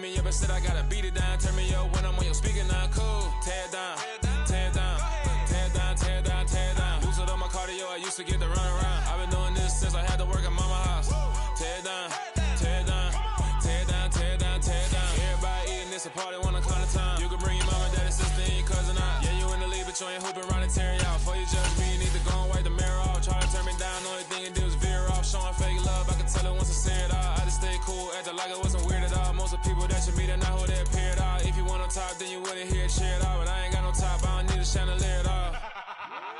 me up and said I gotta beat it down. Turn me up when I'm on your speaker now. Cool. Tear it down. Tear it down. Tear it down. Tear it down. Tear it down. Lose it on my cardio. I used to get to run around. I've been doing this since I had to work at mama house. Tear it down. Tear it down. Tear it down. Tear it down. Tear it down. Everybody eating this a party one o'clock of time. You can bring your mama, daddy, sister, and your cousin out. Yeah, you in the league, but you ain't hooping around and tearing out. Before you judge me, you need to go and wipe the mirror off. Try to turn me down. Only thing you do is veer off. Showing fake love. I can tell it once I see it all. I just stay cool, acting like it wasn't weird at all. Most of the people that you meet are not who they appear at all. If you want on top, then you wouldn't hear it cheer it all. But I ain't got no top, I don't need a chandelier at all.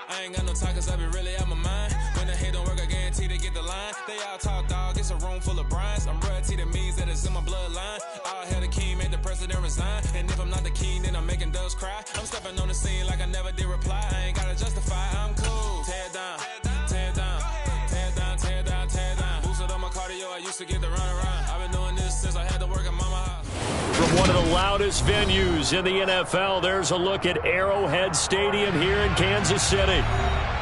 I ain't got no time, cause I be really out my mind. When the hate don't work, I guarantee they get the line. They all talk, dog, it's a room full of Bryans. I'm royalty, that means that it's in my bloodline. All hail the king, make the president resign. And if I'm not the king, then I'm making doves cry. I'm stepping on the scene like I never did reply. I ain't gotta justify, I'm cool. Tear it down, tear it down, tear it down, tear it down, tear it down. Boosted on my cardio, I used to get to run around. I've been doing this since I had to work at mama house. From one of the loudest venues in the NFL, there's a look at Arrowhead Stadium here in Kansas City.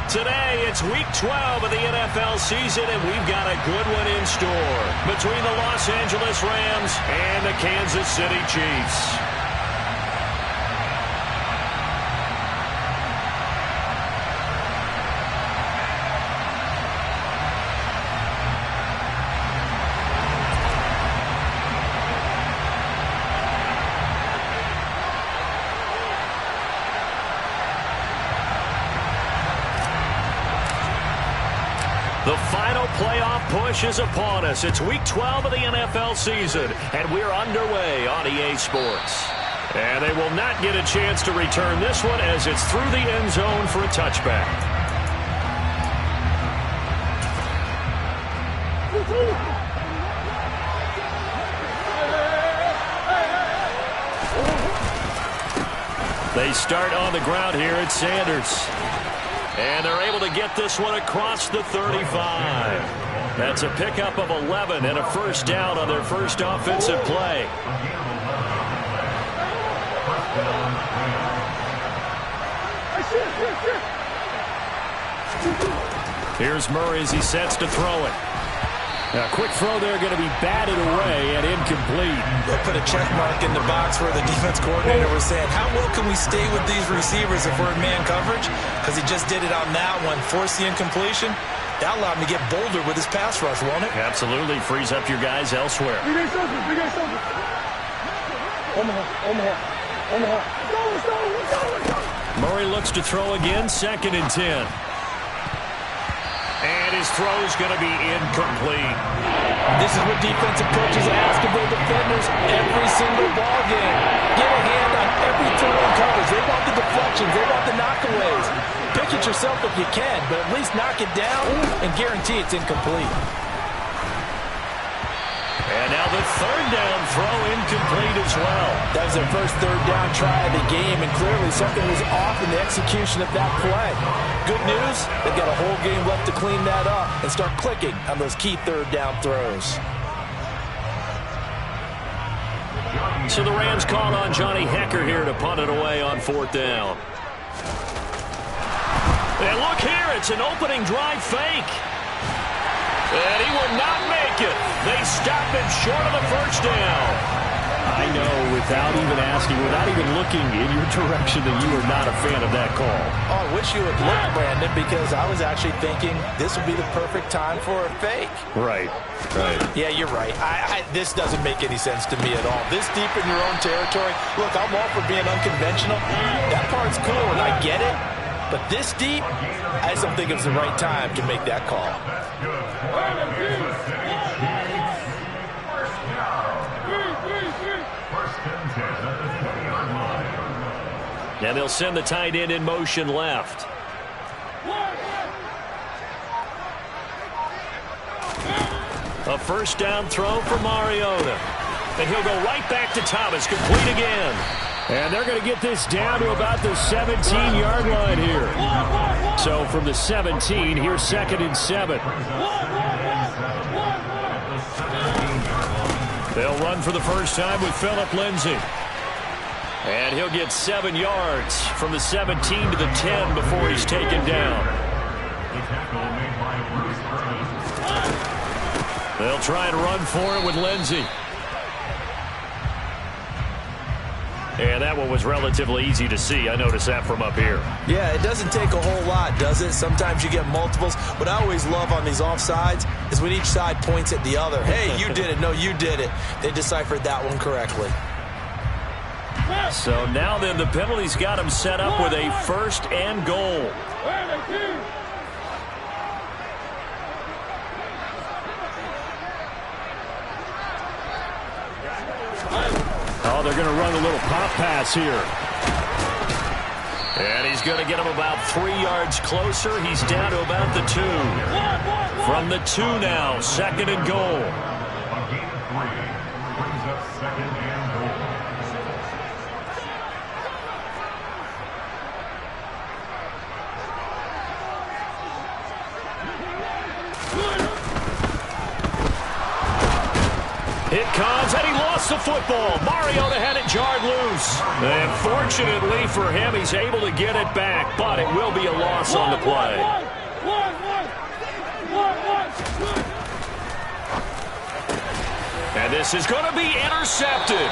Today, it's Week 12 of the NFL season, and we've got a good one in store between the Los Angeles Rams and the Kansas City Chiefs. The final playoff push is upon us. It's Week 12 of the NFL season, and we're underway on EA Sports. And they will not get a chance to return this one as it's through the end zone for a touchback. They start on the ground here at Sanders. And they're able to get this one across the 35. That's a pickup of 11 and a first down on their first offensive play. Here's Murray as he sets to throw it. A quick throw there, going to be batted away and incomplete. They put a check mark in the box where the defense coordinator was saying, how well can we stay with these receivers if we're in man coverage? Because he just did it on that one, forced the incompletion. That allowed him to get bolder with his pass rush, won't it? Absolutely. Frees up your guys elsewhere. Murray looks to throw again, 2nd and 10. And his throw's going to be incomplete. This is what defensive coaches ask of their defenders every single ball game. Get a hand on every throw in coverage. They want the deflections. They want the knockaways. Pick it yourself if you can, but at least knock it down and guarantee it's incomplete. And now the 3rd down throw incomplete as well. That was their first 3rd down try of the game, and clearly something was off in the execution of that play. Good news, they've got a whole game left to clean that up and start clicking on those key 3rd down throws. So the Rams called on Johnny Hekker here to punt it away on 4th down. And look here, it's an opening drive fake. And he will not make it. They stop him short of the first down. I know, without even asking, without even looking in your direction, that you are not a fan of that call. Oh, I wish you would look, Brandon, because I was actually thinking this would be the perfect time for a fake. Right. Yeah, you're right. This doesn't make any sense to me at all. This deep in your own territory, look, I'm all for being unconventional. That part's cool, and I get it. But this deep, I just don't think it's the right time to make that call. And they'll send the tight end in motion left. A first down throw for Mariota. And he'll go right back to Thomas, complete again. And they're going to get this down to about the 17-yard line here. So from the 17, here's 2nd and 7. They'll run for the first time with Phillip Lindsay. And he'll get 7 yards from the 17 to the 10 before he's taken down. They'll try and run for it with Lindsay. And that one was relatively easy to see. I noticed that from up here. Yeah, it doesn't take a whole lot, does it? Sometimes you get multiples. What I always love on these offsides is when each side points at the other. Hey, you did it. No, you did it. They deciphered that one correctly. So now then the penalty's got him set up with a 1st and goal. Oh, they're going to run a little pop pass here. And he's going to get him about 3 yards closer. He's down to about the 2. From the 2 now, 2nd and goal. Brings up 2nd and goal. It comes, and he lost the football. Mariota had it jarred loose. And fortunately for him, he's able to get it back, but it will be a loss on the play. And this is going to be intercepted.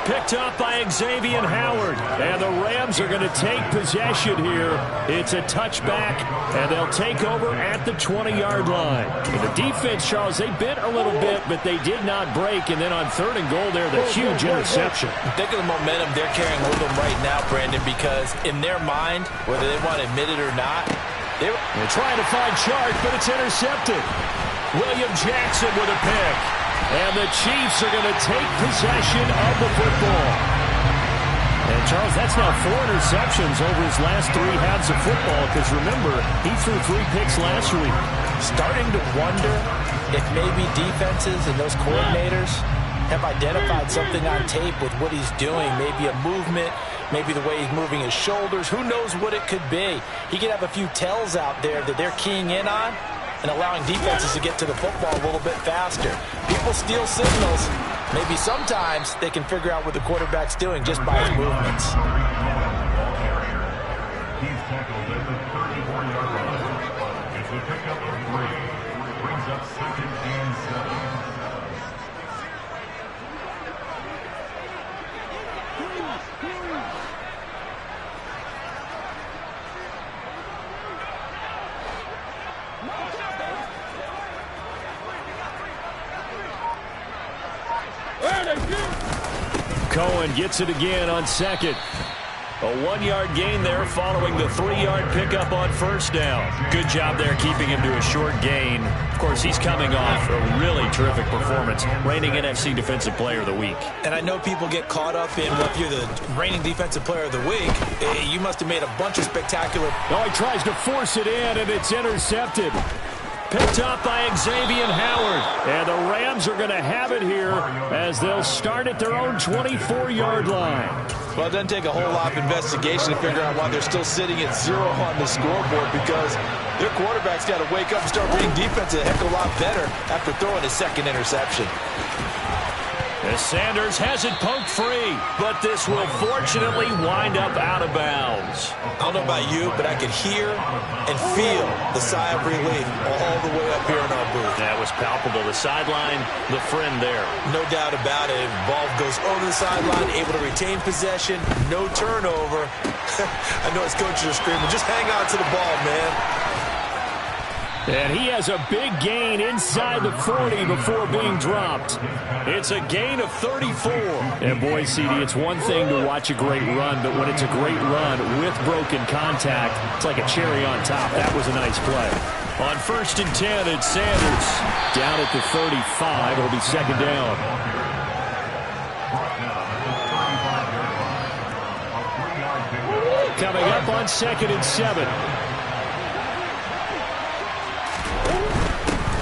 Picked up by Xavier Howard. And the Rams are going to take possession here. It's a touchback, and they'll take over at the 20-yard line. And the defense, Charles, they bit a little bit, but they did not break. And then on 3rd and goal there, the huge interception. Think of the momentum they're carrying with them right now, Brandon, because in their mind, whether they want to admit it or not, they're trying to find Chark, but it's intercepted. William Jackson with a pick. And the Chiefs are going to take possession of the football. And, Charles, that's now 4 interceptions over his last 3 halves of football, because, remember, he threw 3 picks last week. Starting to wonder if maybe defenses and those coordinators have identified something on tape with what he's doing, maybe a movement, maybe the way he's moving his shoulders. Who knows what it could be? He could have a few tells out there that they're keying in on and allowing defenses to get to the football a little bit faster. People steal signals. Maybe sometimes they can figure out what the quarterback's doing just by his movements. He's tackled at the 34-yard line. It's a pickup of 3. Brings up 2nd and 7. Cohen gets it again on 2nd. A 1-yard gain there following the 3-yard pickup on 1st down. Good job there keeping him to a short gain. Of course, he's coming off a really terrific performance, reigning NFC Defensive Player of the Week. And I know people get caught up in, well, if you're the reigning Defensive Player of the Week, you must have made a bunch of spectacular... Oh, he tries to force it in, and it's intercepted. Picked up by Xavier Howard. And the Rams are going to have it here as they'll start at their own 24-yard line. Well, it doesn't take a whole lot of investigation to figure out why they're still sitting at 0 on the scoreboard, because their quarterback's got to wake up and start reading defense a heck of a lot better after throwing his 2nd interception. As Sanders has it poked free, but this will fortunately wind up out of bounds. I don't know about you, but I could hear and feel the sigh of relief all the way up here in our booth. That was palpable. The sideline, the friend there. No doubt about it. Ball goes over the sideline, able to retain possession, no turnover. I know his coaches are screaming, just hang on to the ball, man. And he has a big gain inside the 40 before being dropped. It's a gain of 34. And boy, CD, it's one thing to watch a great run, but when it's a great run with broken contact, it's like a cherry on top. That was a nice play. On 1st and 10, it's Sanders. Down at the 35, it'll be 2nd down. Coming up on 2nd and 7.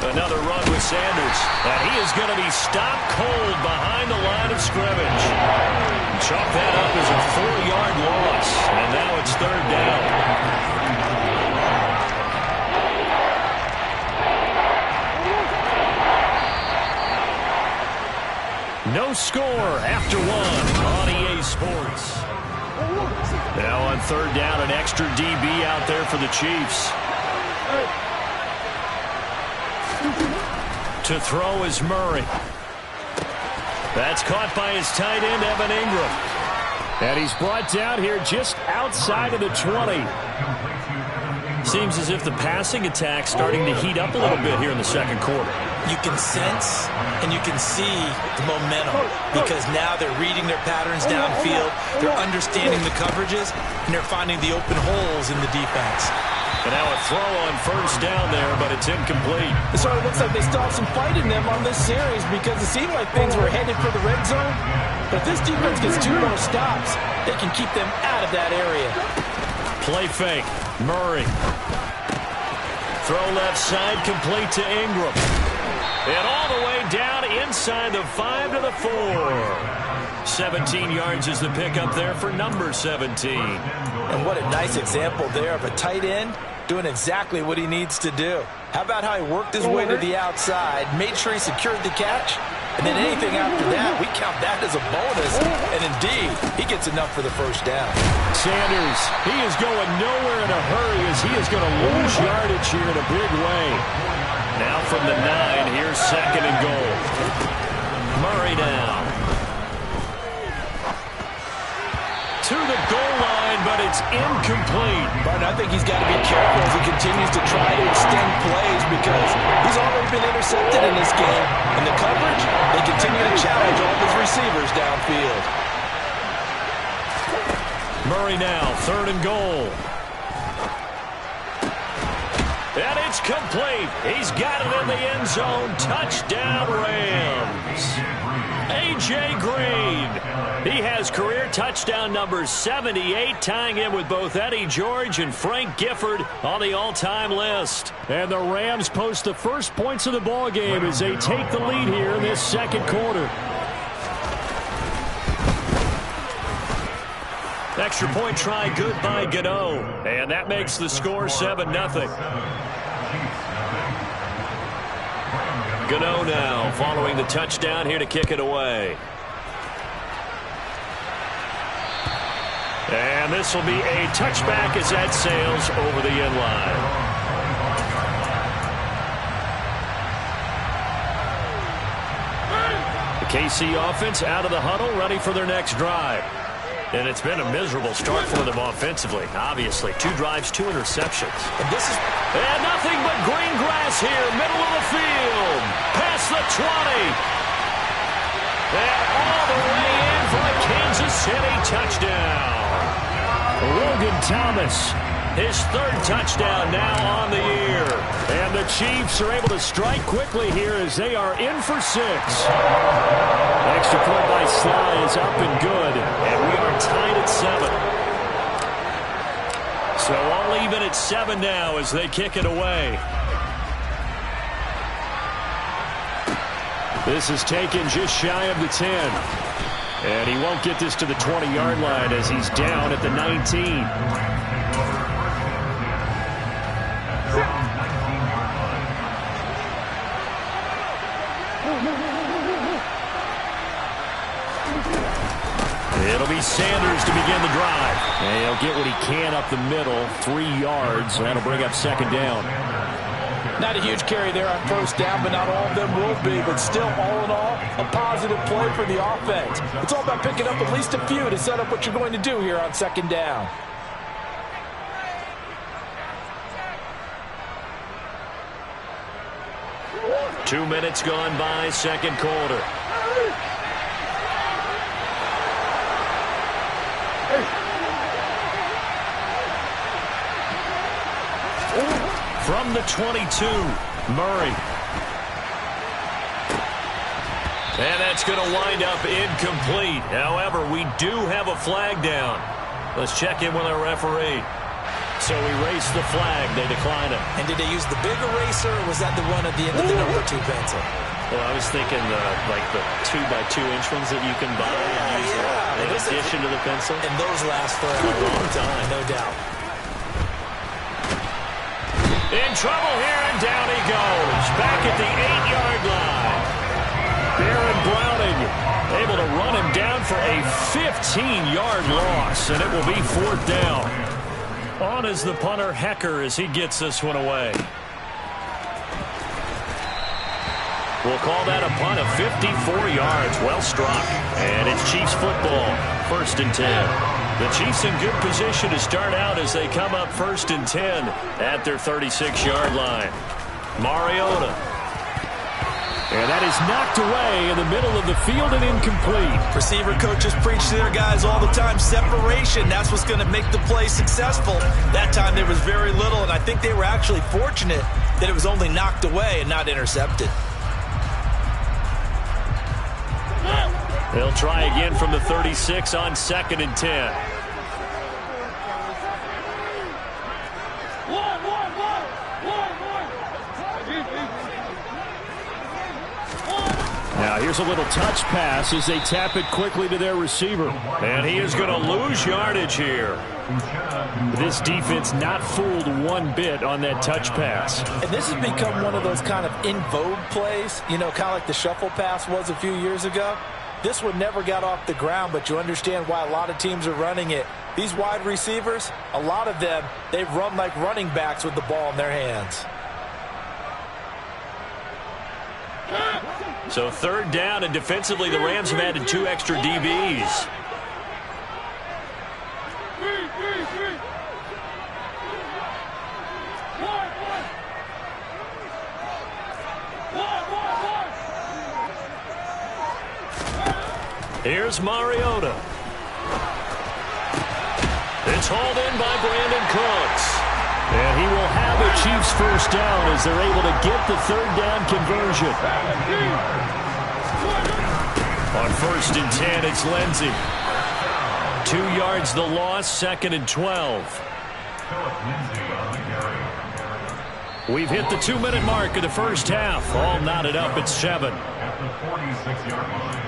Another run with Sanders. And he is going to be stopped cold behind the line of scrimmage. Chalk that up as a 4-yard loss. And now it's 3rd down. No score after 1 on EA Sports. Now on 3rd down, an extra DB out there for the Chiefs. To throw is Murray. That's caught by his tight end, Evan Ingram. And he's brought down here just outside of the 20. Seems as if the passing attack's starting to heat up a little bit here in the second quarter. You can sense and you can see the momentum because now they're reading their patterns downfield, they're understanding the coverages, and they're finding the open holes in the defense. And now a throw on first down there, but it's incomplete. It sort of looks like they still have some fight in them on this series because it seemed like things were headed for the red zone. But if this defense gets 2 more stops, they can keep them out of that area. Play fake. Murray. Throw left side, complete to Ingram. And all the way down inside the 5 to the 4. 17 yards is the pickup there for number 17. And what a nice example there of a tight end doing exactly what he needs to do. How about how he worked his way to the outside, made sure he secured the catch, and then anything after that, we count that as a bonus. And indeed, he gets enough for the first down. Sanders, he is going nowhere in a hurry as he is going to lose yardage here in a big way. Now from the 9, here's second and goal. Murray down. To the goal line, but it's incomplete. But I think he's got to be careful as he continues to try to extend plays because he's already been intercepted in this game. And the coverage, they continue to challenge all of his receivers downfield. Murray now, third and goal. And it's complete. He's got it in the end zone. Touchdown, Rams. A.J. Green. He has career touchdown number 78, tying in with both Eddie George and Frank Gifford on the all-time list. And the Rams post the first points of the ball game as they take the lead here in this second quarter. Extra point try good by Gano. And that makes the score 7-0. Gano now following the touchdown here to kick it away. And this will be a touchback as that sails over the end line. The KC offense out of the huddle, ready for their next drive. And it's been a miserable start for them offensively, obviously. 2 drives, 2 interceptions. And nothing but green grass here, middle of the field. Past the 20. And all the way in for a Kansas City touchdown. Logan Thomas, his 3rd touchdown now on the year. And the Chiefs are able to strike quickly here as they are in for 6. Extra point by Sly is up and good, and we are tied at 7. So all even at 7 now as they kick it away. This is taken just shy of the 10. And he won't get this to the 20-yard line as he's down at the 19. It'll be Sanders to begin the drive. And he'll get what he can up the middle, 3 yards. That'll bring up second down. Not a huge carry there on first down, but not all of them will be. But still, all in all, a positive play for the offense. It's all about picking up at least a few to set up what you're going to do here on second down. Two minutes gone by, second quarter. From the 22, Murray. And that's going to wind up incomplete. However, we do have a flag down. Let's check in with our referee. So erase the flag. They decline it. And did they use the big eraser, or was that the one at the end of the number 2 pencil? Well, I was thinking like the 2x2 inch ones that you can buy and use in addition to the pencil. And those last for a long time, no doubt. In trouble here, and down he goes. Back at the 8-yard line. Baron Browning able to run him down for a 15-yard loss, and it will be 4th down. On is the punter, Hecker, as he gets this one away. We'll call that a punt of 54 yards. Well struck. And it's Chiefs football. 1st and 10. The Chiefs in good position to start out as they come up 1st and 10 at their 36-yard line. Mariota. And that is knocked away in the middle of the field and incomplete. Receiver coaches preach to their guys all the time. Separation, that's what's going to make the play successful. That time there was very little, and I think they were actually fortunate that it was only knocked away and not intercepted. They'll try again from the 36 on 2nd and 10. Now here's a little touch pass as they tap it quickly to their receiver. And he is going to lose yardage here. This defense not fooled one bit on that touch pass. And this has become one of those kind of in vogue plays, you know, kind of like the shuffle pass was a few years ago. This one never got off the ground, but you understand why a lot of teams are running it. These wide receivers, a lot of them, they run like running backs with the ball in their hands. So 3rd down, and defensively the Rams have added 2 extra DBs. Here's Mariota. It's hauled in by Brandon Cooks. And he will have a Chiefs 1st down as they're able to get the 3rd down conversion. On 1st and 10, it's Lindsey. 2 yards the loss, 2nd and 12. We've hit the 2-minute mark of the first half. All knotted up at 7. At the 46-yard line.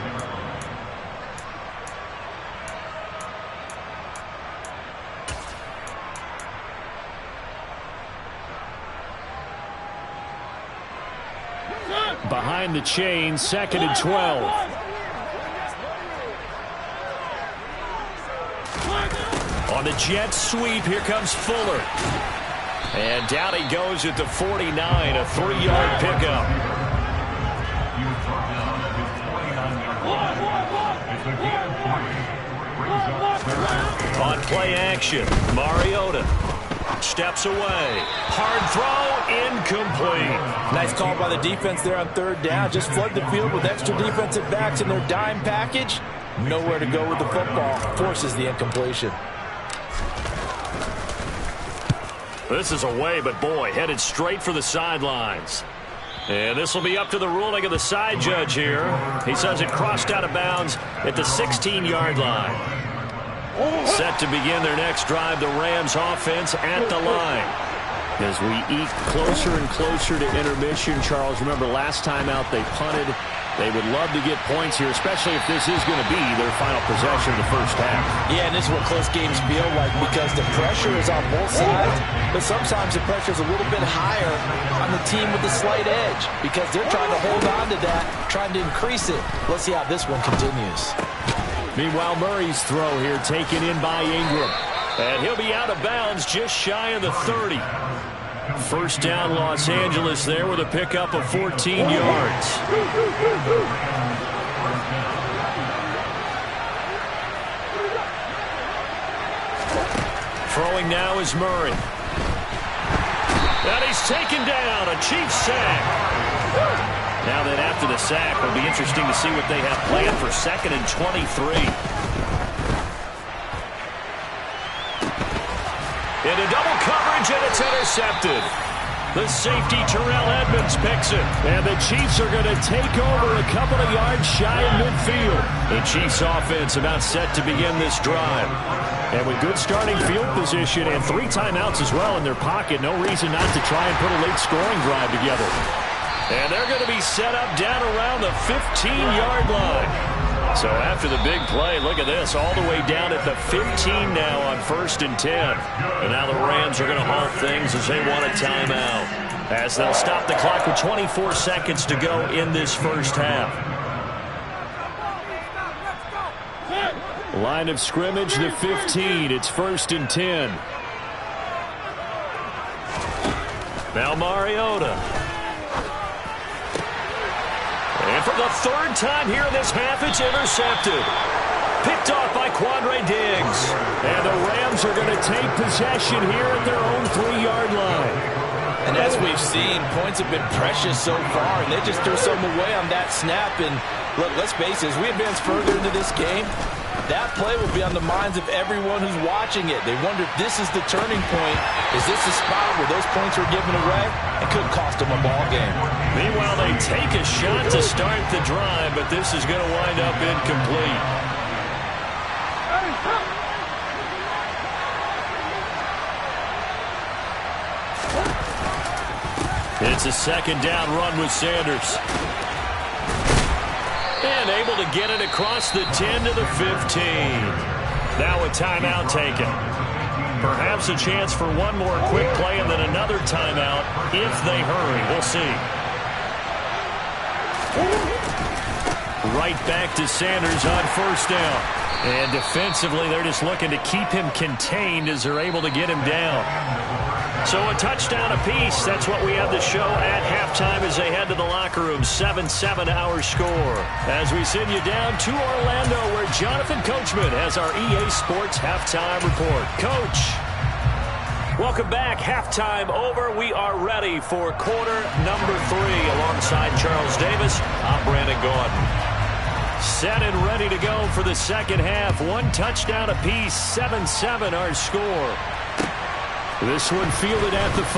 Behind the chain, 2nd and 12. On the jet sweep, here comes Fuller. And down he goes at the 49, a 3-yard pickup. On play action, Mariota steps away. Hard throw, incomplete. Nice call by the defense there on 3rd down. Just flood the field with extra defensive backs in their dime package. Nowhere to go with the football. Forces the incompletion. This is away, but boy, headed straight for the sidelines. And this will be up to the ruling of the side judge here. He says it crossed out of bounds at the 16-yard line. Set to begin their next drive, the Rams offense at the line. As we eke closer and closer to intermission, Charles, remember last time out they punted. They would love to get points here, especially if this is going to be their final possession of the first half. Yeah, and this is what close games feel like because the pressure is on both sides, but sometimes the pressure is a little bit higher on the team with the slight edge because they're trying to hold on to that, trying to increase it. Let's see how this one continues. Meanwhile, Murray's throw here taken in by Ingram. And he'll be out of bounds just shy of the 30. 1st down Los Angeles there with a pickup of 14 yards. Throwing now is Murray. And he's taken down, a Chiefs sack. Now then, after the sack, it'll be interesting to see what they have planned for 2nd and 23. Into double coverage, and it's intercepted. The safety, Terrell Edmonds, picks it. And the Chiefs are going to take over a couple of yards shy of midfield. The Chiefs offense about set to begin this drive. And with good starting field position and 3 timeouts as well in their pocket, no reason not to try and put a late scoring drive together. And they're going to be set up down around the 15-yard line. So after the big play, look at this, all the way down at the 15 now on 1st and 10. And now the Rams are going to halt things as they want a timeout, as they'll stop the clock with 24 seconds to go in this first half. Line of scrimmage, the 15. It's 1st and 10. Now Mariota. And for the third time here in this half, it's intercepted. Picked off by Quandre Diggs. And the Rams are going to take possession here at their own 3-yard line. And as we've seen, points have been precious so far, and they just threw some away on that snap. And look, let's face it, as we advance further into this game, that play will be on the minds of everyone who's watching it. They wonder if this is the turning point. Is this the spot where those points were given away? It could cost them a ball game. Meanwhile, they take a shot to start the drive, but this is going to wind up incomplete. It's a second down run with Sanders. And able to get it across the 10 to the 15. Now a timeout taken. Perhaps a chance for one more quick play and then another timeout if they hurry. We'll see. Right back to Sanders on first down. And defensively, they're just looking to keep him contained as they're able to get him down. So a touchdown apiece. That's what we have to show at halftime as they head to the locker room. 7-7 our score. As we send you down to Orlando, where Jonathan Coachman has our EA Sports halftime report. Coach, welcome back. Halftime over. We are ready for quarter number 3. Alongside Charles Davis, I'm Brandon Gaudin. Set and ready to go for the second half. One touchdown apiece. 7-7 our score. This one fielded at the 5.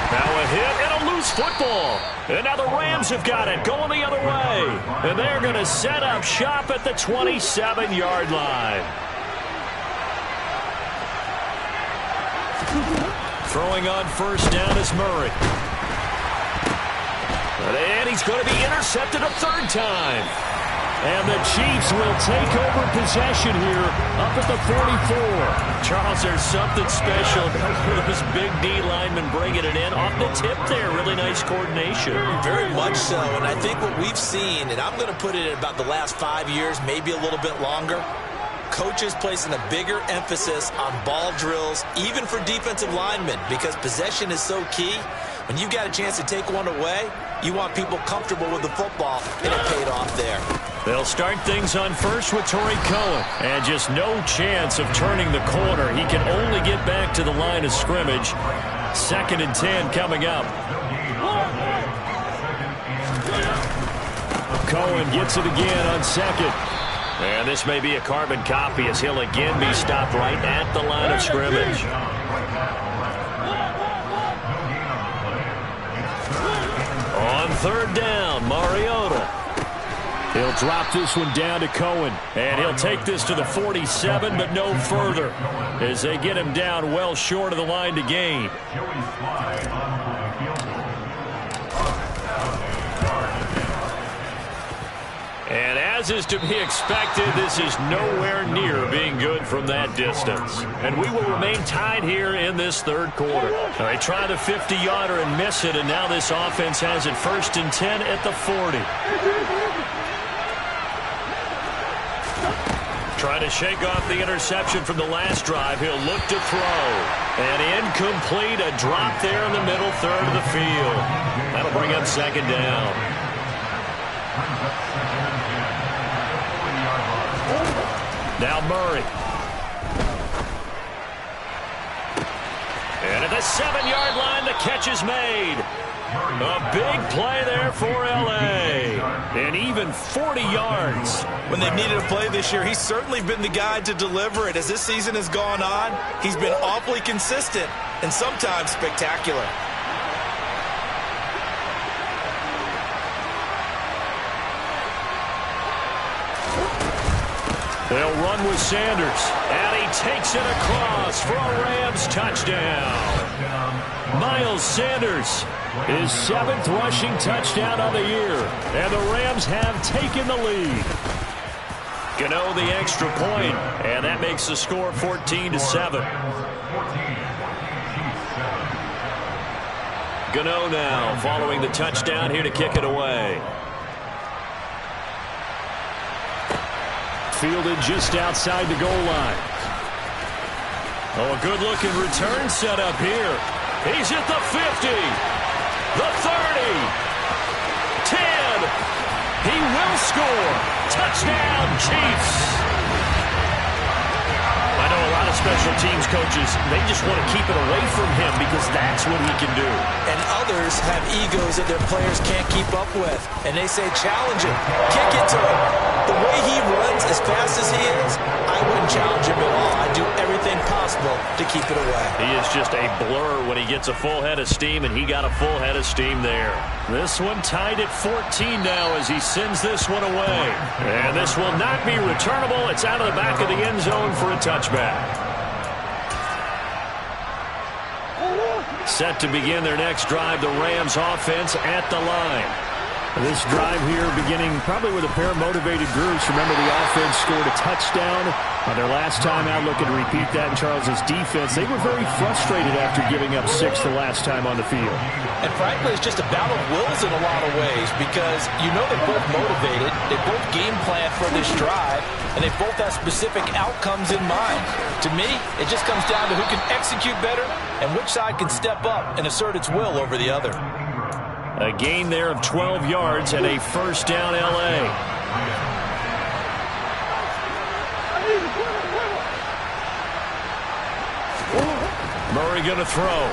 Now a hit and a loose football. And now the Rams have got it going the other way. And they're going to set up shop at the 27-yard line. Throwing on first down is Murray. And he's going to be intercepted a third time. And the Chiefs will take over possession here up at the 44. Charles, there's something special about this big D lineman bringing it in off the tip there. Really nice coordination. Very much so. And I think what we've seen, and I'm going to put it in about the last 5 years, maybe a little bit longer, coaches placing a bigger emphasis on ball drills, even for defensive linemen, because possession is so key. When you got a chance to take one away, you want people comfortable with the football, and it paid off there. They'll start things on first with Torrey Cohen. And just no chance of turning the corner. He can only get back to the line of scrimmage. 2nd and 10 coming up. Cohen gets it again on second. And this may be a carbon copy as he'll again be stopped right at the line of scrimmage. On third down, Mariota. He'll drop this one down to Cohen. And he'll take this to the 47, but no further, as they get him down well short of the line to gain. And as is to be expected, this is nowhere near being good from that distance. And we will remain tied here in this third quarter. They try the 50-yarder and miss it, and now this offense has it 1st and 10 at the 40. Trying to shake off the interception from the last drive. He'll look to throw. And incomplete, a drop there in the middle third of the field. That'll bring up second down. Now Murray. And at the 7-yard line, the catch is made. A big play there for L.A. And even 40 yards. When they've needed a play this year, he's certainly been the guy to deliver it. As this season has gone on, he's been awfully consistent and sometimes spectacular. They'll run with Sanders. And he takes it across for a Rams touchdown. Miles Sanders, his 7th rushing touchdown of the year. And the Rams have taken the lead. Gano the extra point, and that makes the score 14-7. Gano now following the touchdown here to kick it away. Fielded just outside the goal line. Oh, a good-looking return set up here. He's at the 50, the 30, He will score. Touchdown, Chiefs. I know a lot of special teams coaches, they just want to keep it away from him because that's what he can do. And others have egos that their players can't keep up with. And they say, challenge him, kick it to him. The way he runs as fast as he is, I wouldn't challenge him at all. I'd do everything possible to keep it away. He is just a blur when he gets a full head of steam, and he got a full head of steam there. This one tied at 14 now as he sends this one away. And this will not be returnable. It's out of the back of the end zone for a touchback. Set to begin their next drive, the Rams offense at the line. This drive here beginning probably with a pair of motivated groups. Remember, the offense scored a touchdown on their last time out. Looking to repeat that in Charles's defense. They were very frustrated after giving up 6 the last time on the field. And frankly, it's just a battle of wills in a lot of ways because you know they're both motivated. They both game plan for this drive, and they both have specific outcomes in mind. To me, it just comes down to who can execute better and which side can step up and assert its will over the other. A gain there of 12 yards and a first down L.A. Murray going to throw.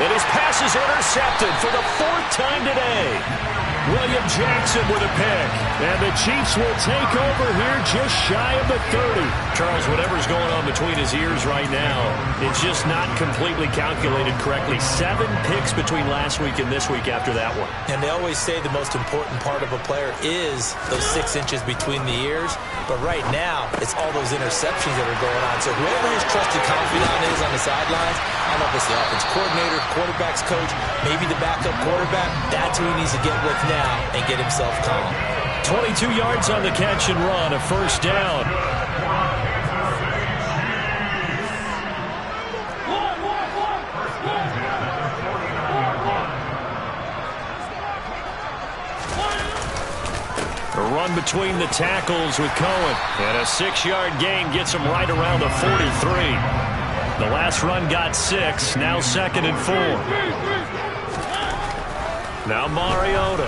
And his pass is intercepted for the 4th time today. William Jackson with a pick. And the Chiefs will take over here just shy of the 30. Charles, whatever's going on between his ears right now, it's just not completely calculated correctly. 7 picks between last week and this week after that one. And they always say the most important part of a player is those 6 inches between the ears. But right now, it's all those interceptions that are going on. So whoever his trusted confidant is on the sidelines, I don't know if it's the offense coordinator, quarterback's coach, maybe the backup quarterback, that's who he needs to get with now and get himself calm. 22 yards on the catch and run, a first down. A run between the tackles with Cohen. And a 6-yard gain gets him right around the 43. The last run got 6, now 2nd and 4. Now Mariota.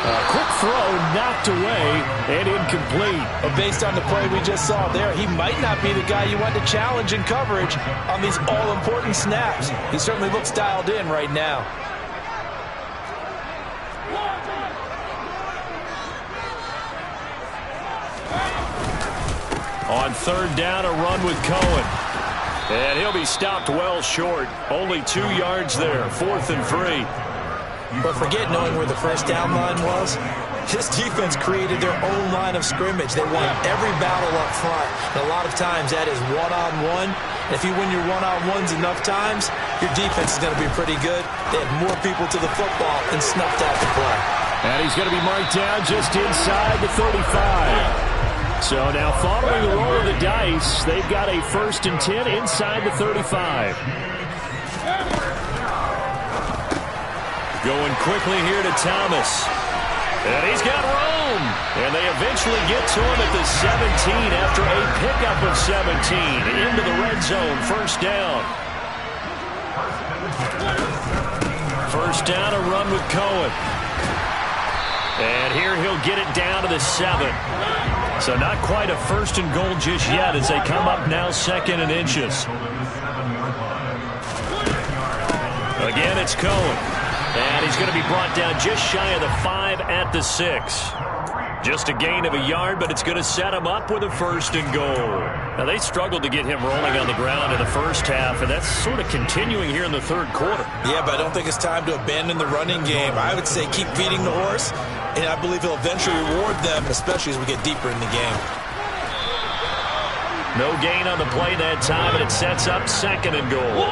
A quick throw knocked away and incomplete. But based on the play we just saw there, he might not be the guy you want to challenge in coverage on these all-important snaps. He certainly looks dialed in right now. On 3rd down, a run with Cohen. And he'll be stopped well short. Only 2 yards there, 4th and 3. But forget knowing where the first down line was. This defense created their own line of scrimmage. They won every battle up front. And a lot of times that is one-on-one. If you win your one-on-ones enough times, your defense is going to be pretty good. They had more people to the football and snuffed out the play. And he's going to be marked down just inside the 35. So now following the roll of the dice, they've got a 1st and 10 inside the 35. Going quickly here to Thomas. And he's got room. And they eventually get to him at the 17 after a pickup of 17. Into the red zone, 1st down. 1st down, a run with Cohen. And here he'll get it down to the 7. So not quite a 1st and goal just yet as they come up now 2nd and inches. Again, it's Cohen. And he's going to be brought down just shy of the 5 at the 6. Just a gain of a yard, but it's going to set him up with a 1st and goal. Now, they struggled to get him rolling on the ground in the first half, and that's sort of continuing here in the 3rd quarter. Yeah, but I don't think it's time to abandon the running game. I would say keep feeding the horse, and I believe he'll eventually reward them, especially as we get deeper in the game. No gain on the play that time, and it sets up 2nd and goal.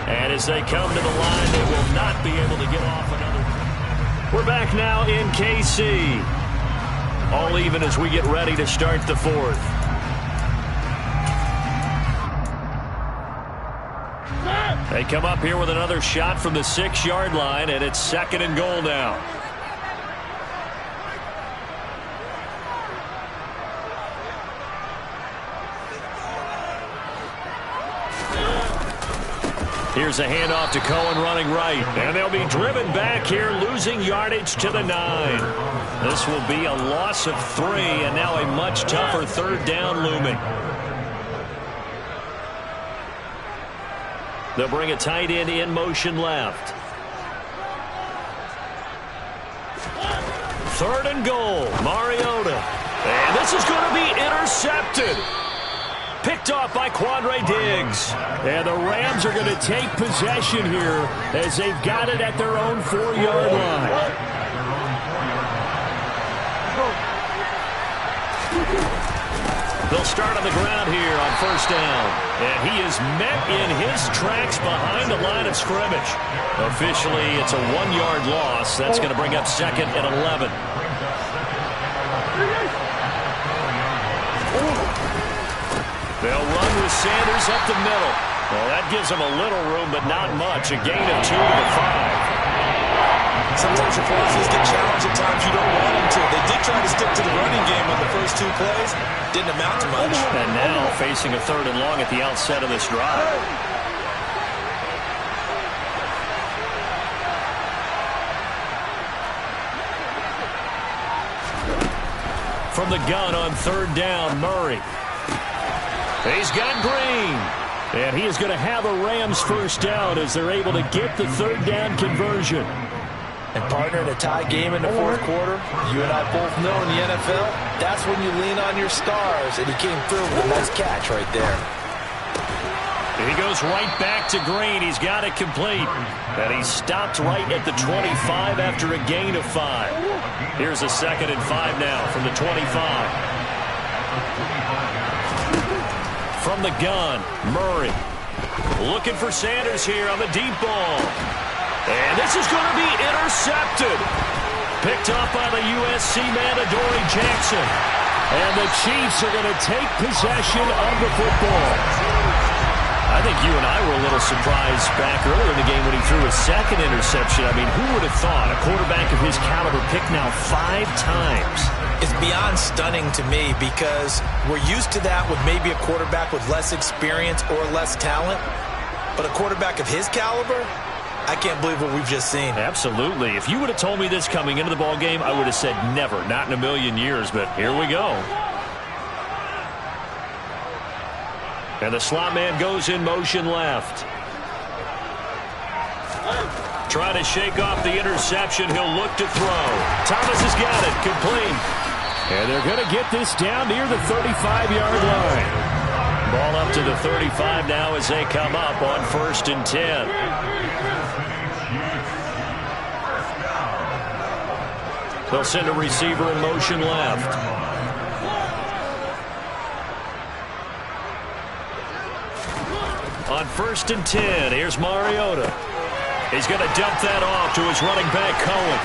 And as they come to the line, they will not be able to get off another. We're back now in KC. All even as we get ready to start the 4th. They come up here with another shot from the 6-yard line, and it's 2nd and goal now. Here's a handoff to Cohen running right. And they'll be driven back here, losing yardage to the 9. This will be a loss of 3, and now a much tougher third down looming. They'll bring a tight end in motion left. 3rd and goal, Mariota. And this is going to be intercepted. Picked off by Quandre Diggs. And the Rams are going to take possession here as they've got it at their own 4-yard line. They'll start on the ground here on 1st down. And he is met in his tracks behind the line of scrimmage. Officially, it's a 1-yard loss. That's going to bring up 2nd and 11. They'll run with Sanders up the middle. Well, that gives them a little room, but not much. A gain of 2 to the 5. Sometimes your forces get challenged at times you don't want them to. They did try to stick to the running game on the first 2 plays. Didn't amount to much. And now facing a 3rd and long at the outset of this drive. From the gun on 3rd down, Murray. He's got Green. And he is going to have a Rams 1st down as they're able to get the 3rd down conversion. And partner, in a tie game in the 4th quarter, you and I both know in the NFL, that's when you lean on your stars. And he came through with a nice catch right there. He goes right back to Green. He's got it complete. And he stopped right at the 25 after a gain of 5. Here's a 2nd and 5 now from the 25. From the gun, Murray. Looking for Sanders here on the deep ball. And this is going to be intercepted. Picked up by the USC man, Adoree Jackson. And the Chiefs are going to take possession of the football. I think you and I were a little surprised back earlier in the game when he threw a 2nd interception. I mean, who would have thought a quarterback of his caliber picked now 5 times? It's beyond stunning to me because we're used to that with maybe a quarterback with less experience or less talent. But a quarterback of his caliber, I can't believe what we've just seen. Absolutely. If you would have told me this coming into the ball game, I would have said never, not in a million years. But here we go. And the slot man goes in motion left. Trying to shake off the interception. He'll look to throw. Thomas has got it. Complete. And they're going to get this down near the 35-yard line. Ball up to the 35 now as they come up on 1st and 10. They'll send a receiver in motion left. On 1st and 10, here's Mariota. He's going to dump that off to his running back, Cohen.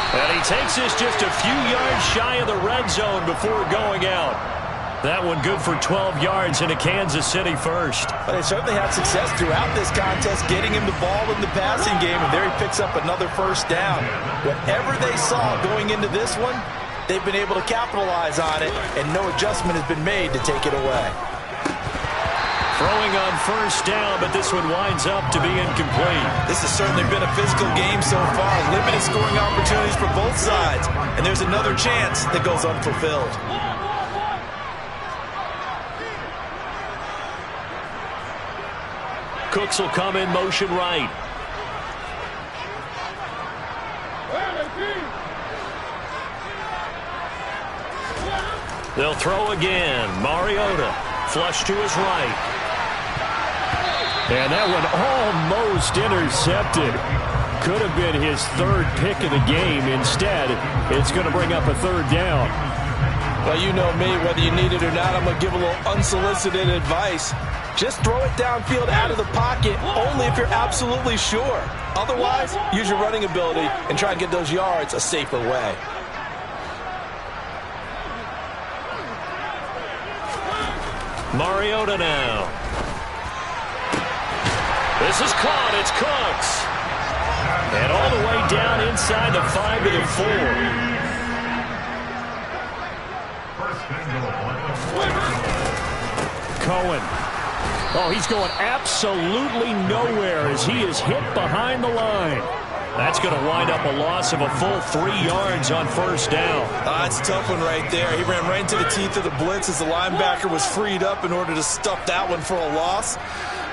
And he takes this just a few yards shy of the red zone before going out. That one good for 12 yards into Kansas City 1st. But they certainly had success throughout this contest, getting him the ball in the passing game, and there he picks up another 1st down. Whatever they saw going into this one, they've been able to capitalize on it, and no adjustment has been made to take it away. Throwing on 1st down, but this one winds up to be incomplete. This has certainly been a physical game so far. Limited scoring opportunities for both sides, and there's another chance that goes unfulfilled. Cooks will come in motion right. They'll throw again. Mariota flush to his right. And that one almost intercepted. Could have been his 3rd pick of the game. Instead, it's going to bring up a 3rd down. Well, you know me, whether you need it or not, I'm going to give a little unsolicited advice. Just throw it downfield out of the pocket, only if you're absolutely sure. Otherwise, use your running ability and try and get those yards a safer way. Mariota now. This is caught. It's Cooks. And all the way down inside the 5 to the 4. Cohen. Oh, he's going absolutely nowhere as he is hit behind the line. That's going to wind up a loss of a full 3 yards on first down. That's a tough one right there. He ran right into the teeth of the blitz as the linebacker was freed up in order to stuff that one for a loss.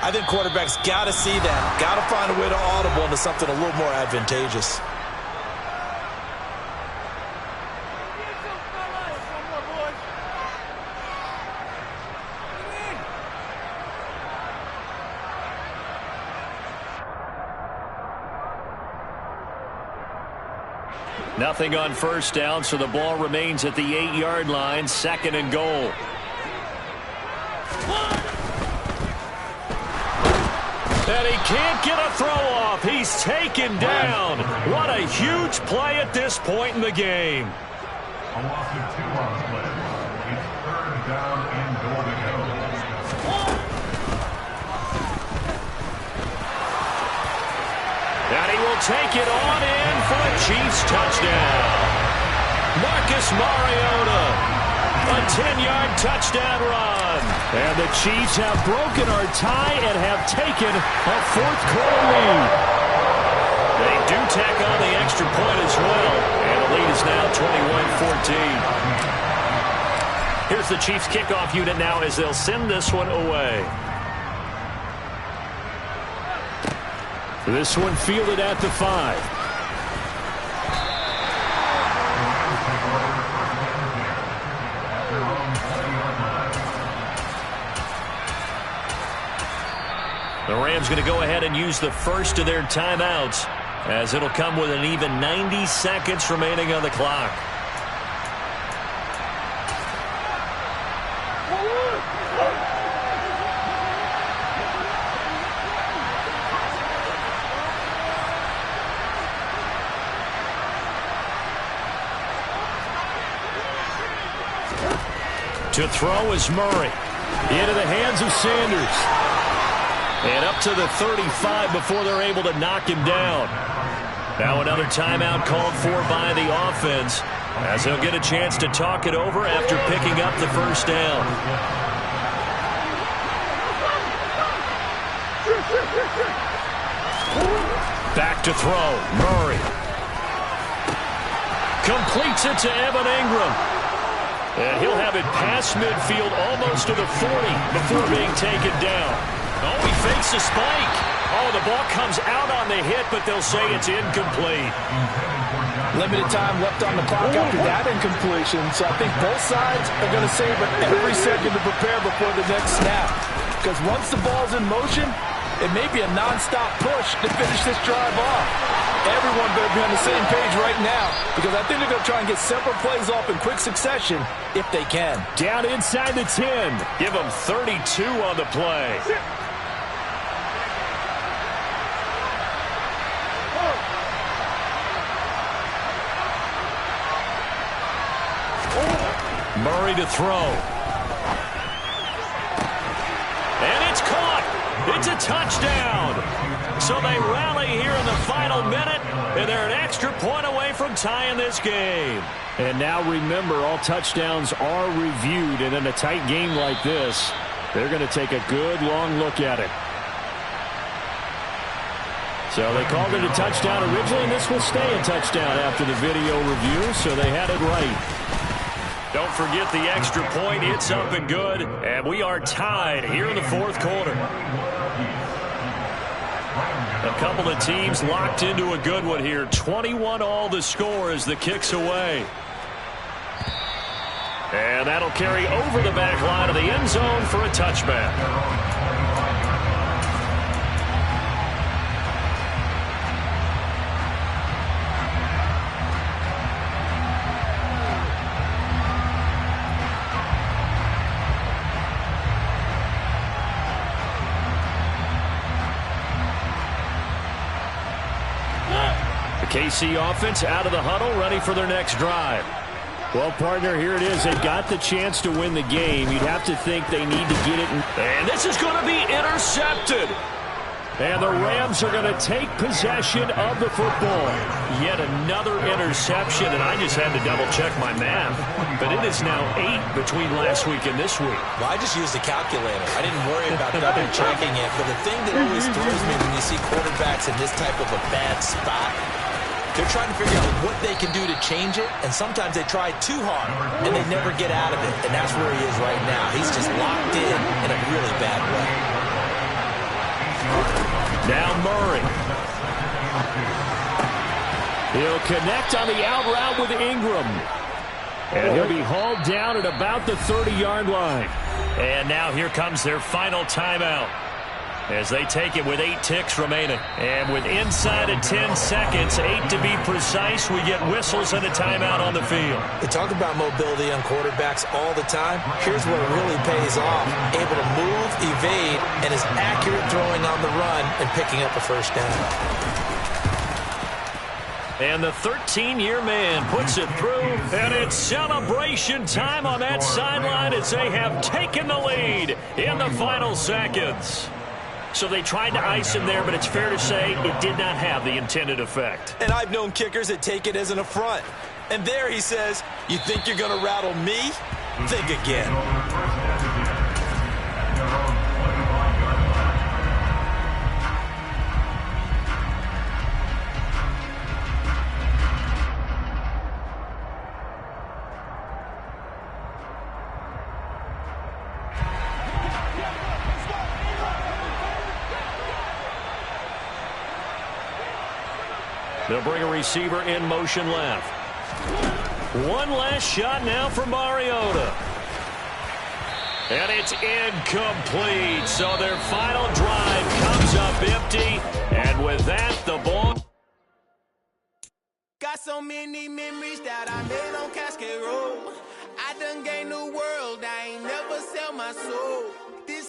I think quarterbacks got to see that. Got to find a way to audible into something a little more advantageous. Nothing on first down, so the ball remains at the 8-yard line, 2nd and goal. And he can't get a throw off. He's taken down. What a huge play at this point in the game. A loss of 2 on the play. It's 3rd down and goal to go. And he will take it on in for a Chiefs touchdown. Marcus Mariota, a 10-yard touchdown run. And the Chiefs have broken our tie and have taken a 4th quarter lead. They do tack on the extra point as well. And the lead is now 21-14. Here's the Chiefs kickoff unit now as they'll send this one away. This one fielded at the 5. The Rams going to go ahead and use the first of their timeouts as it'll come with an even 90 seconds remaining on the clock. To throw is Murray. Into the hands of Sanders. And up to the 35 before they're able to knock him down. Now another timeout called for by the offense as they'll get a chance to talk it over after picking up the first down. Back to throw. Murray. Completes it to Evan Ingram. And he'll have it past midfield almost to the 40 before being taken down. Oh, he fakes a spike. Oh, the ball comes out on the hit, but they'll say it's incomplete. Limited time left on the clock after that incompletion, so I think both sides are going to savor every second to prepare before the next snap. Because once the ball's in motion, it may be a non-stop push to finish this drive off. Everyone better be on the same page right now because I think they're going to try and get several plays off in quick succession if they can. Down inside the 10. Give them 32 on the play. Murray to throw. And it's caught. It's a touchdown. So they rally here in the final minute, and they're an extra point away from tying this game. And now remember, all touchdowns are reviewed, and in a tight game like this, they're going to take a good long look at it. So they called it a touchdown originally, and this will stay a touchdown after the video review, so they had it right. Don't forget the extra point. It's up and good, and we are tied here in the 4th quarter. A couple of teams locked into a good one here. 21-all the score as the kick's away. And that'll carry over the back line of the end zone for a touchback. KC offense out of the huddle, ready for their next drive. Well, partner, here it is. They got the chance to win the game. You'd have to think they need to get it. And this is going to be intercepted. And the Rams are going to take possession of the football. Yet another interception, and I just had to double-check my math. But it is now 8 between last week and this week. Well, I just used a calculator. I didn't worry about double-checking it. But the thing that always throws me when you see quarterbacks in this type of a bad spot, they're trying to figure out what they can do to change it, and sometimes they try too hard, and they never get out of it. And that's where he is right now. He's just locked in a really bad way. Now Murray. He'll connect on the out route with Ingram. And he'll be hauled down at about the 30-yard line. And now here comes their final timeout as they take it with 8 ticks remaining. And with inside of 10 seconds, 8 to be precise, we get whistles and a timeout on the field. They talk about mobility on quarterbacks all the time. Here's where it really pays off. Able to move, evade, and is accurate throwing on the run and picking up a first down. And the 13-year man puts it through, and it's celebration time on that sideline as they have taken the lead in the final seconds. So they tried to ice him there, but it's fair to say it did not have the intended effect. And I've known kickers that take it as an affront. And there he says, you think you're going to rattle me? Think again. They'll bring a receiver in motion left. One last shot now for Mariota. And it's incomplete. So their final drive comes up empty. And with that, the ball. Got so many memories that I made on Cascade Road. I done gained the world. I ain't never sell my soul.